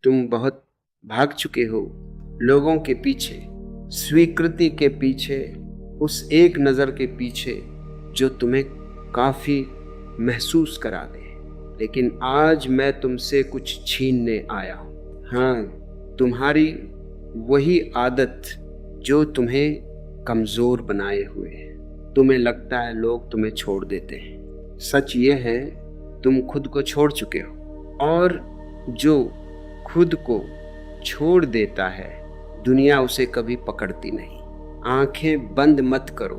तुम बहुत भाग चुके हो लोगों के पीछे, स्वीकृति के पीछे, उस एक नज़र के पीछे जो तुम्हें काफ़ी महसूस करा दे। लेकिन आज मैं तुमसे कुछ छीनने आया हूँ। हाँ, तुम्हारी वही आदत जो तुम्हें कमज़ोर बनाए हुए है। तुम्हें लगता है लोग तुम्हें छोड़ देते हैं। सच ये है तुम खुद को छोड़ चुके हो, और जो खुद को छोड़ देता है दुनिया उसे कभी पकड़ती नहीं। आंखें बंद मत करो,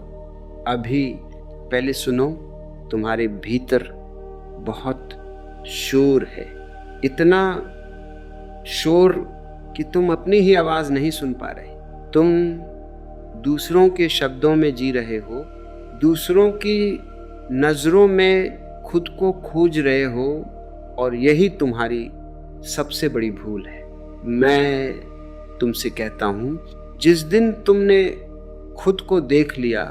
अभी पहले सुनो। तुम्हारे भीतर बहुत शोर है, इतना शोर कि तुम अपनी ही आवाज़ नहीं सुन पा रहे। तुम दूसरों के शब्दों में जी रहे हो, दूसरों की नज़रों में खुद को खोज रहे हो, और यही तुम्हारी सबसे बड़ी भूल है। मैं तुमसे कहता हूँ, जिस दिन तुमने खुद को देख लिया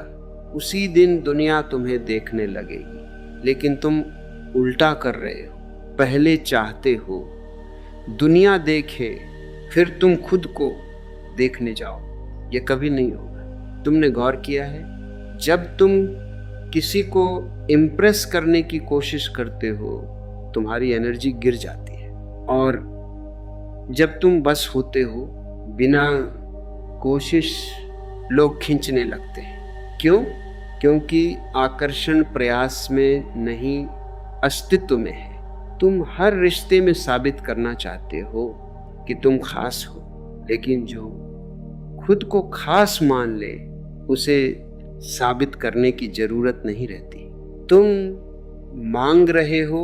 उसी दिन दुनिया तुम्हें देखने लगेगी। लेकिन तुम उल्टा कर रहे हो। पहले चाहते हो दुनिया देखे, फिर तुम खुद को देखने जाओ। ये कभी नहीं होगा। तुमने गौर किया है, जब तुम किसी को इम्प्रेस करने की कोशिश करते हो तुम्हारी एनर्जी गिर जाती है, और जब तुम बस होते हो बिना कोशिश लोग खींचने लगते हैं। क्यों? क्योंकि आकर्षण प्रयास में नहीं, अस्तित्व में है। तुम हर रिश्ते में साबित करना चाहते हो कि तुम खास हो, लेकिन जो खुद को खास मान ले उसे साबित करने की जरूरत नहीं रहती। तुम मांग रहे हो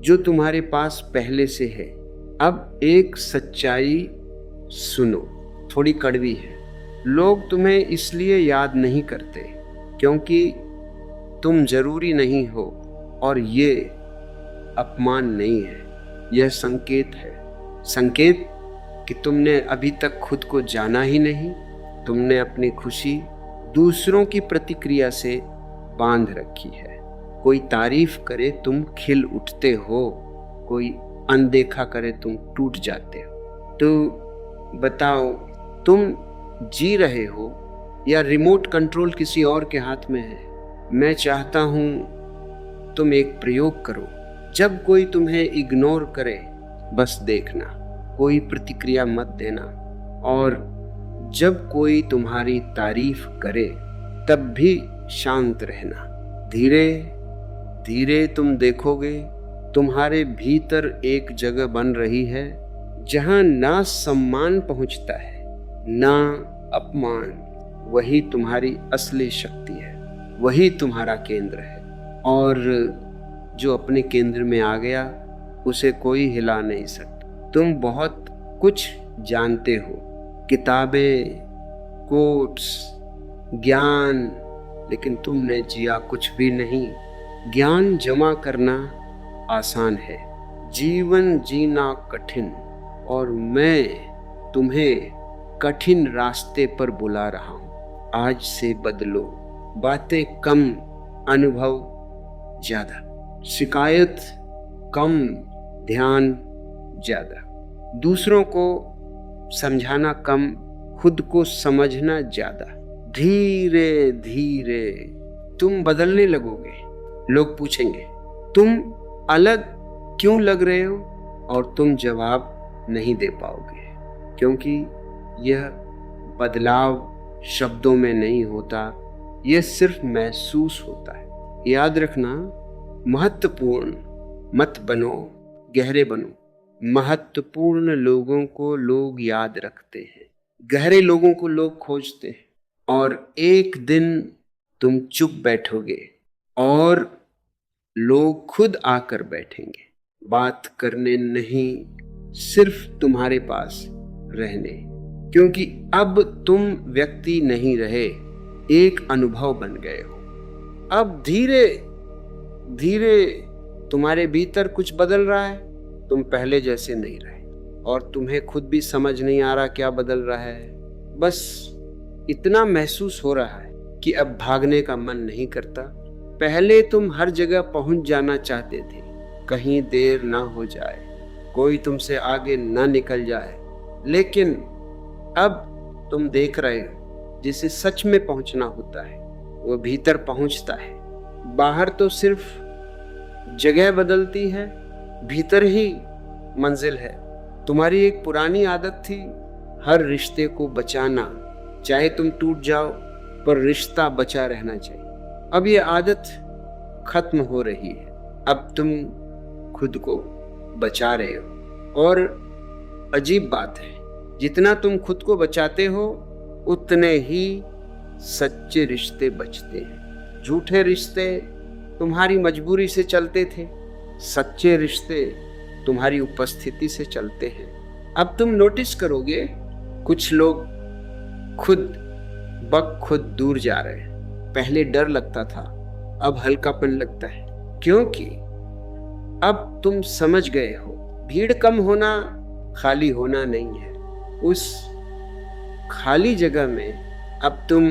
जो तुम्हारे पास पहले से है। अब एक सच्चाई सुनो, थोड़ी कड़वी है। लोग तुम्हें इसलिए याद नहीं करते क्योंकि तुम जरूरी नहीं हो, और ये अपमान नहीं है, यह संकेत है। संकेत कि तुमने अभी तक खुद को जाना ही नहीं। तुमने अपनी खुशी दूसरों की प्रतिक्रिया से बांध रखी है। कोई तारीफ करे तुम खिल उठते हो, कोई अनदेखा करे तुम टूट जाते हो। तो बताओ, तुम जी रहे हो या रिमोट कंट्रोल किसी और के हाथ में है? मैं चाहता हूं तुम एक प्रयोग करो। जब कोई तुम्हें इग्नोर करे बस देखना, कोई प्रतिक्रिया मत देना, और जब कोई तुम्हारी तारीफ करे तब भी शांत रहना। धीरे धीरे तुम देखोगे तुम्हारे भीतर एक जगह बन रही है जहां ना सम्मान पहुंचता है ना अपमान। वही तुम्हारी असली शक्ति है, वही तुम्हारा केंद्र है, और जो अपने केंद्र में आ गया उसे कोई हिला नहीं सकता। तुम बहुत कुछ जानते हो, किताबें, कोट्स, ज्ञान, लेकिन तुमने जिया कुछ भी नहीं। ज्ञान जमा करना आसान है, जीवन जीना कठिन, और मैं तुम्हें कठिन रास्ते पर बुला रहा हूं। आज से बदलो, बातें कम, अनुभव ज्यादा, शिकायत कम, ध्यान ज्यादा, दूसरों को समझाना कम, खुद को समझना ज्यादा। धीरे धीरे तुम बदलने लगोगे। लोग पूछेंगे तुम अलग क्यों लग रहे हो, और तुम जवाब नहीं दे पाओगे, क्योंकि यह बदलाव शब्दों में नहीं होता, यह सिर्फ महसूस होता है। याद रखना, महत्वपूर्ण मत बनो, गहरे बनो। महत्वपूर्ण लोगों को लोग याद रखते हैं, गहरे लोगों को लोग खोजते हैं, और एक दिन तुम चुप बैठोगे और लोग खुद आकर बैठेंगे, बात करने नहीं, सिर्फ तुम्हारे पास रहने। क्योंकि अब तुम व्यक्ति नहीं रहे, एक अनुभव बन गए हो। अब धीरे धीरे तुम्हारे भीतर कुछ बदल रहा है। तुम पहले जैसे नहीं रहे, और तुम्हें खुद भी समझ नहीं आ रहा क्या बदल रहा है। बस इतना महसूस हो रहा है कि अब भागने का मन नहीं करता। पहले तुम हर जगह पहुंच जाना चाहते थे, कहीं देर ना हो जाए, कोई तुमसे आगे ना निकल जाए। लेकिन अब तुम देख रहे हो, जिसे सच में पहुंचना होता है वो भीतर पहुंचता है। बाहर तो सिर्फ जगह बदलती है, भीतर ही मंजिल है। तुम्हारी एक पुरानी आदत थी हर रिश्ते को बचाना, चाहे तुम टूट जाओ पर रिश्ता बचा रहना चाहिए। अब ये आदत खत्म हो रही है। अब तुम खुद को बचा रहे हो। और अजीब बात है, जितना तुम खुद को बचाते हो उतने ही सच्चे रिश्ते बचते हैं। झूठे रिश्ते तुम्हारी मजबूरी से चलते थे, सच्चे रिश्ते तुम्हारी उपस्थिति से चलते हैं। अब तुम नोटिस करोगे कुछ लोग खुद ब खुद दूर जा रहे हैं। पहले डर लगता था, अब हल्कापन लगता है, क्योंकि अब तुम समझ गए हो भीड़ कम होना खाली होना नहीं है। उस खाली जगह में अब तुम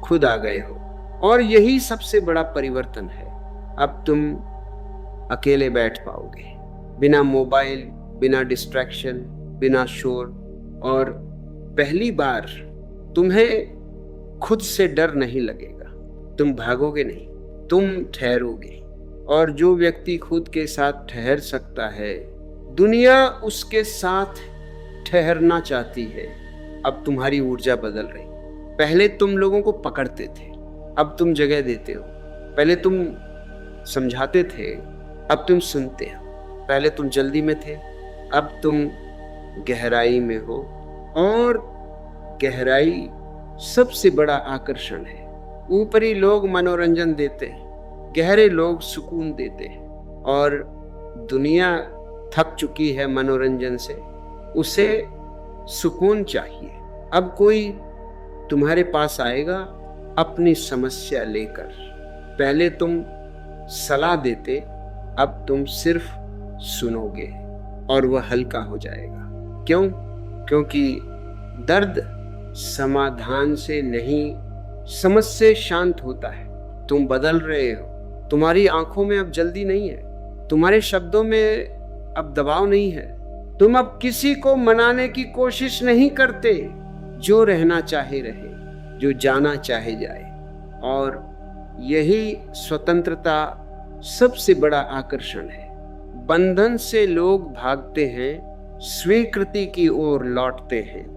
खुद आ गए हो, और यही सबसे बड़ा परिवर्तन है। अब तुम अकेले बैठ पाओगे, बिना मोबाइल, बिना डिस्ट्रैक्शन, बिना शोर। और पहली बार तुम्हें खुद से डर नहीं लगेगा। तुम भागोगे नहीं, तुम ठहरोगे। और जो व्यक्ति खुद के साथ ठहर सकता है, दुनिया उसके साथ ठहरना चाहती है। अब तुम्हारी ऊर्जा बदल रही। पहले तुम लोगों को पकड़ते थे, अब तुम जगह देते हो। पहले तुम समझाते थे, अब तुम सुनते हो। पहले तुम जल्दी में थे, अब तुम गहराई में हो। और गहराई सबसे बड़ा आकर्षण है। ऊपरी लोग मनोरंजन देते हैं, गहरे लोग सुकून देते हैं। और दुनिया थक चुकी है मनोरंजन से, उसे सुकून चाहिए। अब कोई तुम्हारे पास आएगा अपनी समस्या लेकर। पहले तुम सलाह देते, अब तुम सिर्फ सुनोगे और वह हल्का हो जाएगा। क्यों? क्योंकि दर्द समाधान से नहीं, समझ से शांत होता है। तुम बदल रहे हो। तुम्हारी आंखों में अब जल्दी नहीं है, तुम्हारे शब्दों में अब दबाव नहीं है। तुम अब किसी को मनाने की कोशिश नहीं करते। जो रहना चाहे रहे, जो जाना चाहे जाए। और यही स्वतंत्रता सबसे बड़ा आकर्षण है। बंधन से लोग भागते हैं, स्वीकृति की ओर लौटते हैं।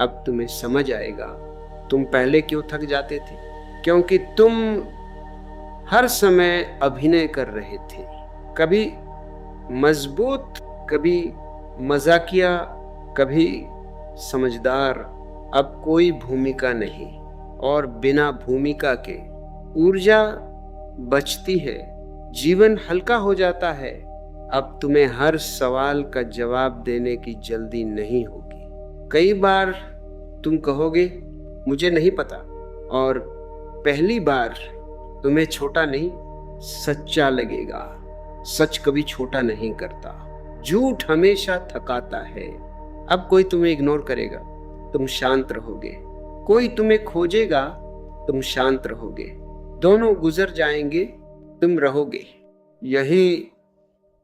अब तुम्हें समझ आएगा तुम पहले क्यों थक जाते थे। क्योंकि तुम हर समय अभिनय कर रहे थे, कभी मजबूत, कभी मजाकिया, कभी समझदार। अब कोई भूमिका नहीं, और बिना भूमिका के ऊर्जा बचती है, जीवन हल्का हो जाता है। अब तुम्हें हर सवाल का जवाब देने की जल्दी नहीं होगी। कई बार तुम कहोगे मुझे नहीं पता, और पहली बार तुम्हें छोटा नहीं सच्चा लगेगा। सच कभी छोटा नहीं करता, झूठ हमेशा थकाता है। अब कोई तुम्हें इग्नोर करेगा, तुम शांत रहोगे। कोई तुम्हें खोजेगा, तुम शांत रहोगे। दोनों गुजर जाएंगे, तुम रहोगे। यही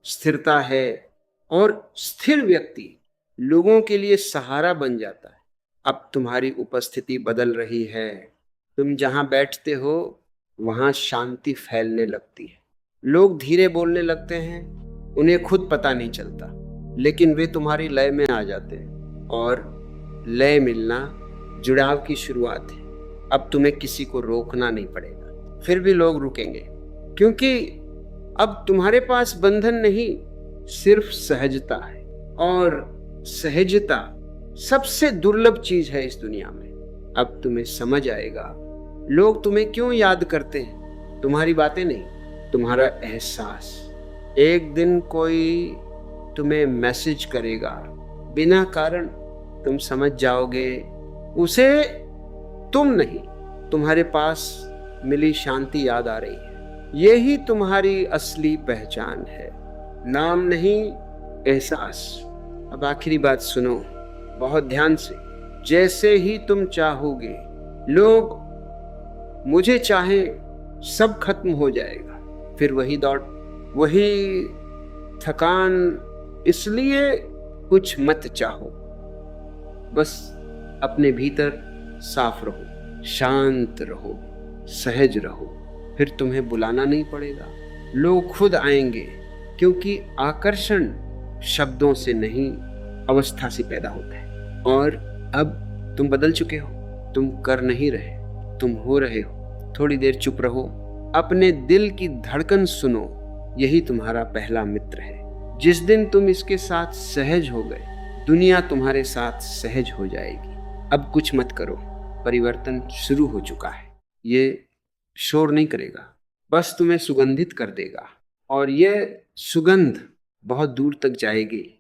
स्थिरता है। और स्थिर व्यक्ति लोगों के लिए सहारा बन जाता है। अब तुम्हारी उपस्थिति बदल रही है। तुम जहां बैठते हो वहां शांति फैलने लगती है। लोग धीरे बोलने लगते हैं, उन्हें खुद पता नहीं चलता, लेकिन वे तुम्हारी लय में आ जाते हैं। और लय मिलना जुड़ाव की शुरुआत है। अब तुम्हें किसी को रोकना नहीं पड़ेगा, फिर भी लोग रुकेंगे, क्योंकि अब तुम्हारे पास बंधन नहीं, सिर्फ सहजता है। और सहजता सबसे दुर्लभ चीज है इस दुनिया में। अब तुम्हें समझ आएगा लोग तुम्हें क्यों याद करते हैं। तुम्हारी बातें नहीं, तुम्हारा एहसास। एक दिन कोई तुम्हें मैसेज करेगा बिना कारण, तुम समझ जाओगे उसे तुम नहीं, तुम्हारे पास मिली शांति याद आ रही है। यही तुम्हारी असली पहचान है, नाम नहीं एहसास। अब आखिरी बात सुनो बहुत ध्यान से। जैसे ही तुम चाहोगे, लोग मुझे चाहे, सब खत्म हो जाएगा। फिर वही दौड़, वही थकान, इसलिए कुछ मत चाहो, बस अपने भीतर साफ रहो, शांत रहो, सहज रहो, फिर तुम्हें बुलाना नहीं पड़ेगा, लोग खुद आएंगे, क्योंकि आकर्षण शब्दों से नहीं, अवस्था से पैदा होता है। और अब तुम बदल चुके हो, तुम कर नहीं रहे, तुम हो रहे हो। थोड़ी देर चुप रहो, अपने दिल की धड़कन सुनो, यही तुम्हारा पहला मित्र है। जिस दिन तुम इसके साथ सहज हो गए, दुनिया तुम्हारे साथ सहज हो जाएगी। अब कुछ मत करो, परिवर्तन शुरू हो चुका है। ये शोर नहीं करेगा, बस तुम्हें सुगंधित कर देगा, और ये सुगंध बहुत दूर तक जाएगी।